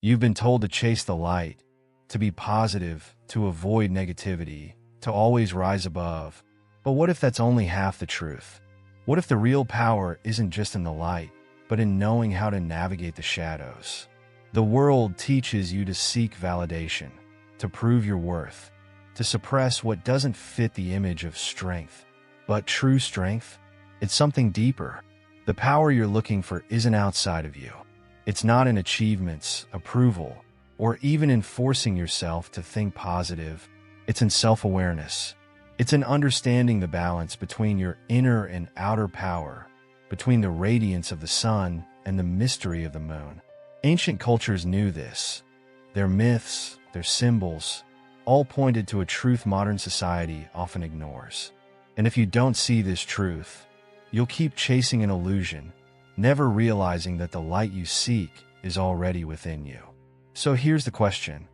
You've been told to chase the light, to be positive, to avoid negativity, to always rise above. But what if that's only half the truth? What if the real power isn't just in the light, but in knowing how to navigate the shadows? The world teaches you to seek validation, to prove your worth, to suppress what doesn't fit the image of strength. But true strength? It's something deeper. The power you're looking for isn't outside of you. It's not in achievements, approval, or even in forcing yourself to think positive. It's in self-awareness. It's in understanding the balance between your inner and outer power, between the radiance of the sun and the mystery of the moon. Ancient cultures knew this. Their myths, their symbols, all pointed to a truth modern society often ignores. And if you don't see this truth, you'll keep chasing an illusion, never realizing that the light you seek is already within you. So here's the question.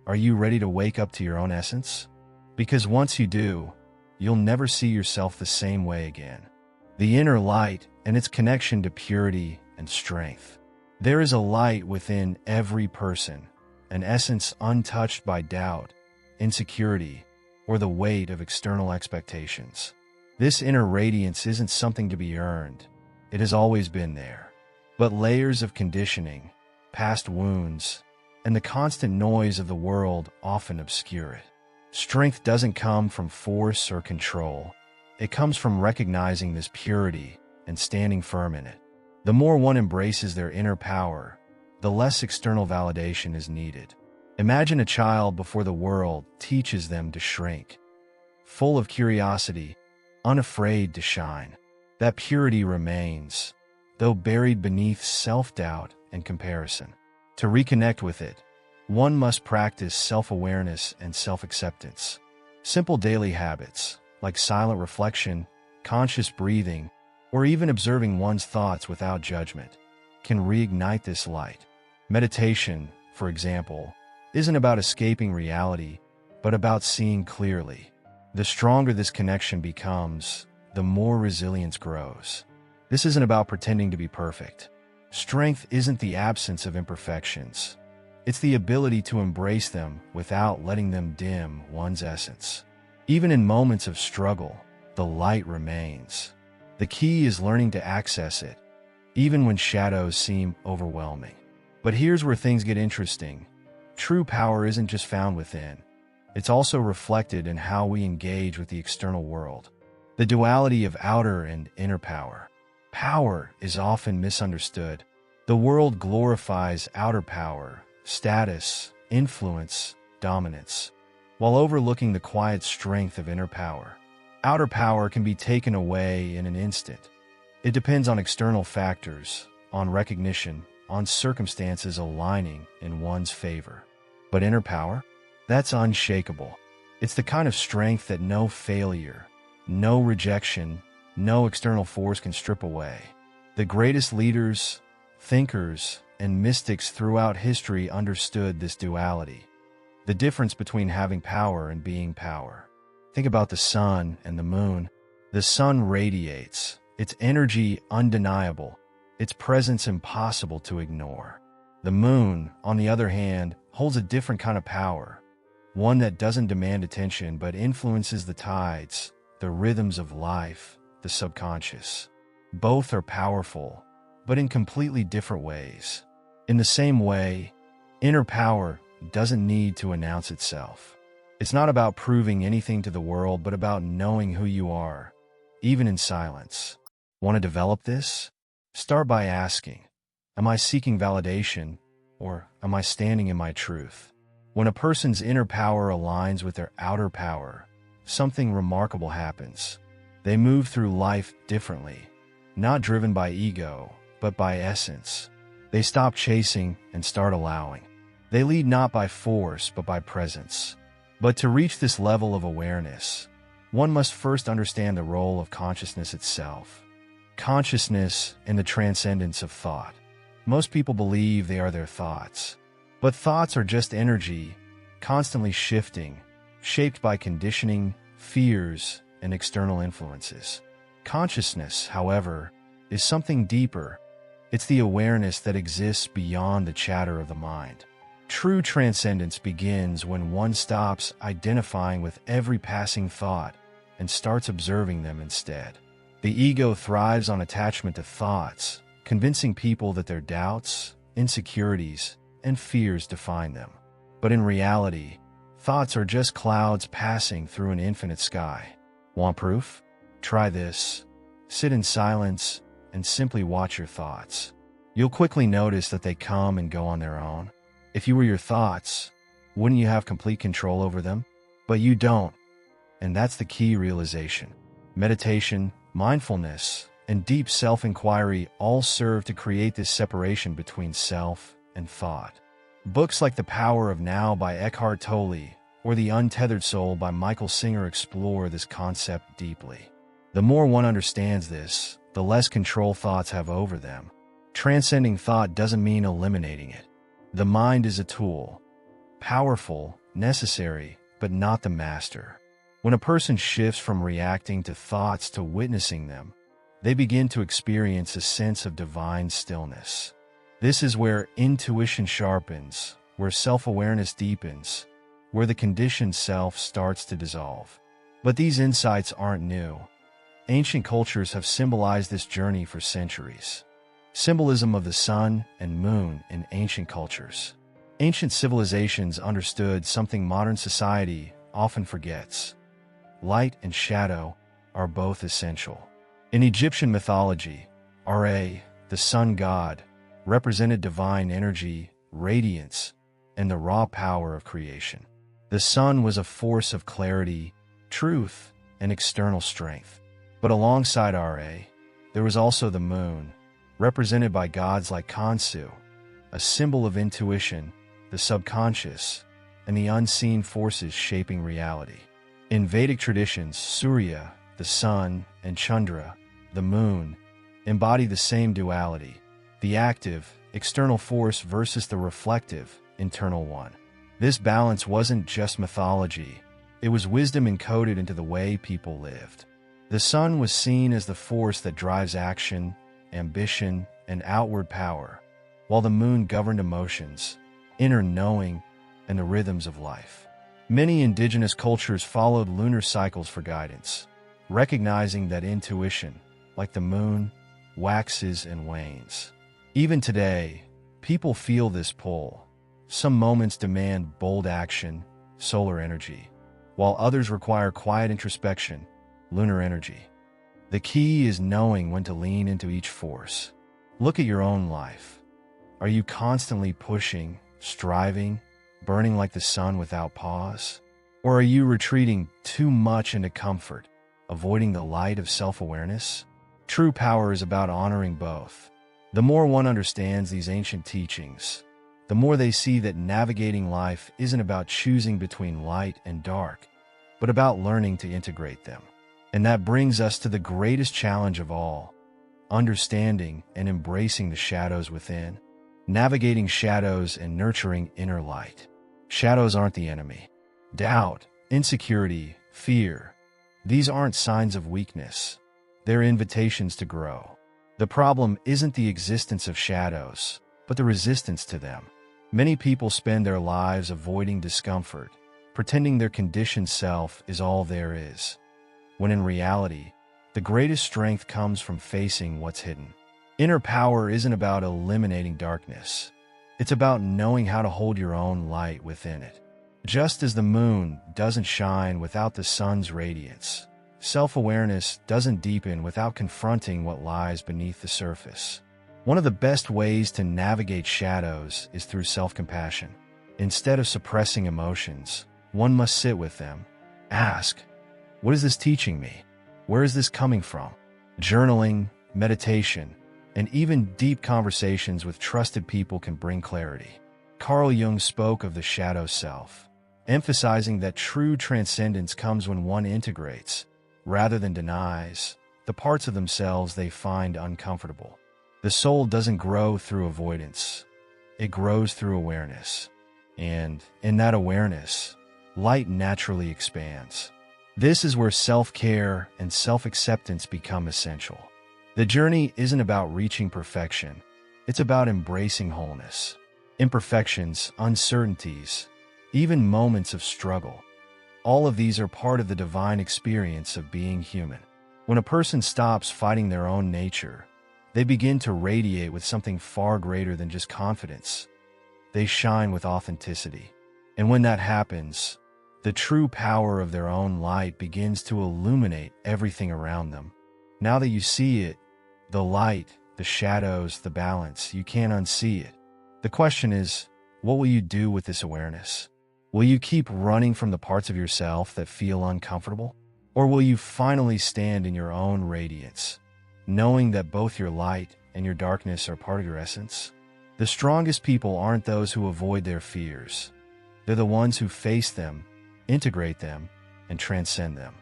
Are you ready to wake up to your own essence? Because once you do, you'll never see yourself the same way again. The inner light and its connection to purity and strength. There is a light within every person, an essence untouched by doubt, insecurity, or the weight of external expectations. This inner radiance isn't something to be earned. It has always been there. But layers of conditioning, past wounds, and the constant noise of the world often obscure it. Strength doesn't come from force or control. It comes from recognizing this purity and standing firm in it. The more one embraces their inner power, the less external validation is needed. Imagine a child before the world teaches them to shrink. Full of curiosity, unafraid to shine. That purity remains, though buried beneath self-doubt and comparison. To reconnect with it, one must practice self-awareness and self-acceptance. Simple daily habits, like silent reflection, conscious breathing, or even observing one's thoughts without judgment, can reignite this light. Meditation, for example, isn't about escaping reality, but about seeing clearly. The stronger this connection becomes, the more resilience grows. This isn't about pretending to be perfect. Strength isn't the absence of imperfections. It's the ability to embrace them without letting them dim one's essence. Even in moments of struggle, the light remains. The key is learning to access it, even when shadows seem overwhelming. But here's where things get interesting. True power isn't just found within. It's also reflected in how we engage with the external world. The duality of outer and inner power. Power is often misunderstood. The world glorifies outer power, status, influence, dominance, while overlooking the quiet strength of inner power. Outer power can be taken away in an instant. It depends on external factors, on recognition, on circumstances aligning in one's favor. But inner power? That's unshakable. It's the kind of strength that no failure, no rejection, no external force can strip away. The greatest leaders, thinkers, and mystics throughout history understood this duality, the difference between having power and being power. Think about the sun and the moon. The sun radiates, its energy undeniable, its presence impossible to ignore. The moon, on the other hand, holds a different kind of power, one that doesn't demand attention but influences the tides, the rhythms of life, the subconscious. Both are powerful, but in completely different ways. In the same way, inner power doesn't need to announce itself. It's not about proving anything to the world, but about knowing who you are, even in silence. Want to develop this? Start by asking, am I seeking validation, or am I standing in my truth? When a person's inner power aligns with their outer power, something remarkable happens. They move through life differently, not driven by ego, but by essence. They stop chasing and start allowing. They lead not by force, but by presence. But to reach this level of awareness, one must first understand the role of consciousness itself. Consciousness and the transcendence of thought. Most people believe they are their thoughts. But thoughts are just energy, constantly shifting, shaped by conditioning, fears, and external influences. Consciousness, however, is something deeper. It's the awareness that exists beyond the chatter of the mind. True transcendence begins when one stops identifying with every passing thought and starts observing them instead. The ego thrives on attachment to thoughts, convincing people that their doubts, insecurities, and fears define them. But in reality, thoughts are just clouds passing through an infinite sky. Want proof? Try this. Sit in silence and simply watch your thoughts. You'll quickly notice that they come and go on their own. If you were your thoughts, wouldn't you have complete control over them? But you don't. And that's the key realization. Meditation, mindfulness, and deep self-inquiry all serve to create this separation between self and thought. Books like The Power of Now by Eckhart Tolle or The Untethered Soul by Michael Singer explore this concept deeply. The more one understands this, the less control thoughts have over them. Transcending thought doesn't mean eliminating it. The mind is a tool, powerful, necessary, but not the master. When a person shifts from reacting to thoughts to witnessing them, they begin to experience a sense of divine stillness. This is where intuition sharpens, where self-awareness deepens, where the conditioned self starts to dissolve. But these insights aren't new. Ancient cultures have symbolized this journey for centuries. Symbolism of the sun and moon in ancient cultures. Ancient civilizations understood something modern society often forgets. Light and shadow are both essential. In Egyptian mythology, Ra, the sun god, represented divine energy, radiance, and the raw power of creation. The sun was a force of clarity, truth, and external strength. But alongside Ra, there was also the moon, represented by gods like Khonsu, a symbol of intuition, the subconscious, and the unseen forces shaping reality. In Vedic traditions, Surya, the sun, and Chandra, the moon, embody the same duality, the active, external force versus the reflective, internal one. This balance wasn't just mythology, it was wisdom encoded into the way people lived. The sun was seen as the force that drives action, ambition, and outward power, while the moon governed emotions, inner knowing, and the rhythms of life. Many indigenous cultures followed lunar cycles for guidance, recognizing that intuition, like the moon, waxes and wanes. Even today, people feel this pull. Some moments demand bold action, solar energy, while others require quiet introspection, lunar energy. The key is knowing when to lean into each force. Look at your own life. Are you constantly pushing, striving, burning like the sun without pause? Or are you retreating too much into comfort, avoiding the light of self-awareness? True power is about honoring both. The more one understands these ancient teachings, the more they see that navigating life isn't about choosing between light and dark, but about learning to integrate them. And that brings us to the greatest challenge of all, understanding and embracing the shadows within, navigating shadows and nurturing inner light. Shadows aren't the enemy. Doubt, insecurity, fear, these aren't signs of weakness. They're invitations to grow. The problem isn't the existence of shadows, but the resistance to them. Many people spend their lives avoiding discomfort, pretending their conditioned self is all there is, when in reality, the greatest strength comes from facing what's hidden. Inner power isn't about eliminating darkness. It's about knowing how to hold your own light within it. Just as the moon doesn't shine without the sun's radiance, self-awareness doesn't deepen without confronting what lies beneath the surface. One of the best ways to navigate shadows is through self-compassion. Instead of suppressing emotions, one must sit with them. Ask, what is this teaching me? Where is this coming from? Journaling, meditation, and even deep conversations with trusted people can bring clarity. Carl Jung spoke of the shadow self, emphasizing that true transcendence comes when one integrates, rather than denies, the parts of themselves they find uncomfortable. The soul doesn't grow through avoidance. It grows through awareness. And in that awareness, light naturally expands. This is where self-care and self-acceptance become essential. The journey isn't about reaching perfection. It's about embracing wholeness, imperfections, uncertainties, even moments of struggle. All of these are part of the divine experience of being human. When a person stops fighting their own nature, they begin to radiate with something far greater than just confidence. They shine with authenticity. And when that happens, the true power of their own light begins to illuminate everything around them. Now that you see it, the light, the shadows, the balance, you can't unsee it. The question is, what will you do with this awareness? Will you keep running from the parts of yourself that feel uncomfortable? Or will you finally stand in your own radiance, knowing that both your light and your darkness are part of your essence? The strongest people aren't those who avoid their fears. They're the ones who face them, integrate them, and transcend them.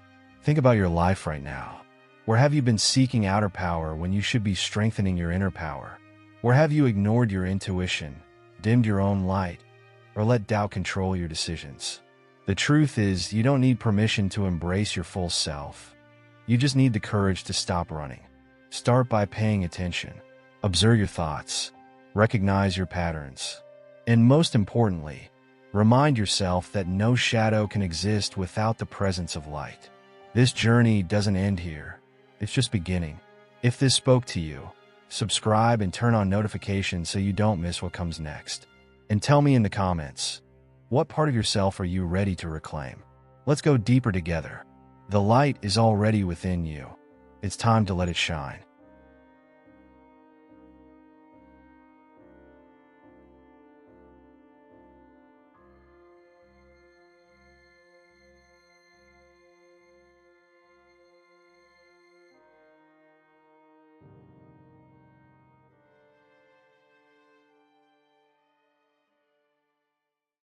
Think about your life right now. Where have you been seeking outer power when you should be strengthening your inner power? Where have you ignored your intuition, dimmed your own light, or let doubt control your decisions? The truth is, you don't need permission to embrace your full self. You just need the courage to stop running. Start by paying attention. Observe your thoughts. Recognize your patterns. And most importantly, remind yourself that no shadow can exist without the presence of light. This journey doesn't end here. It's just beginning. If this spoke to you, subscribe and turn on notifications so you don't miss what comes next. And tell me in the comments, what part of yourself are you ready to reclaim? Let's go deeper together. The light is already within you. It's time to let it shine.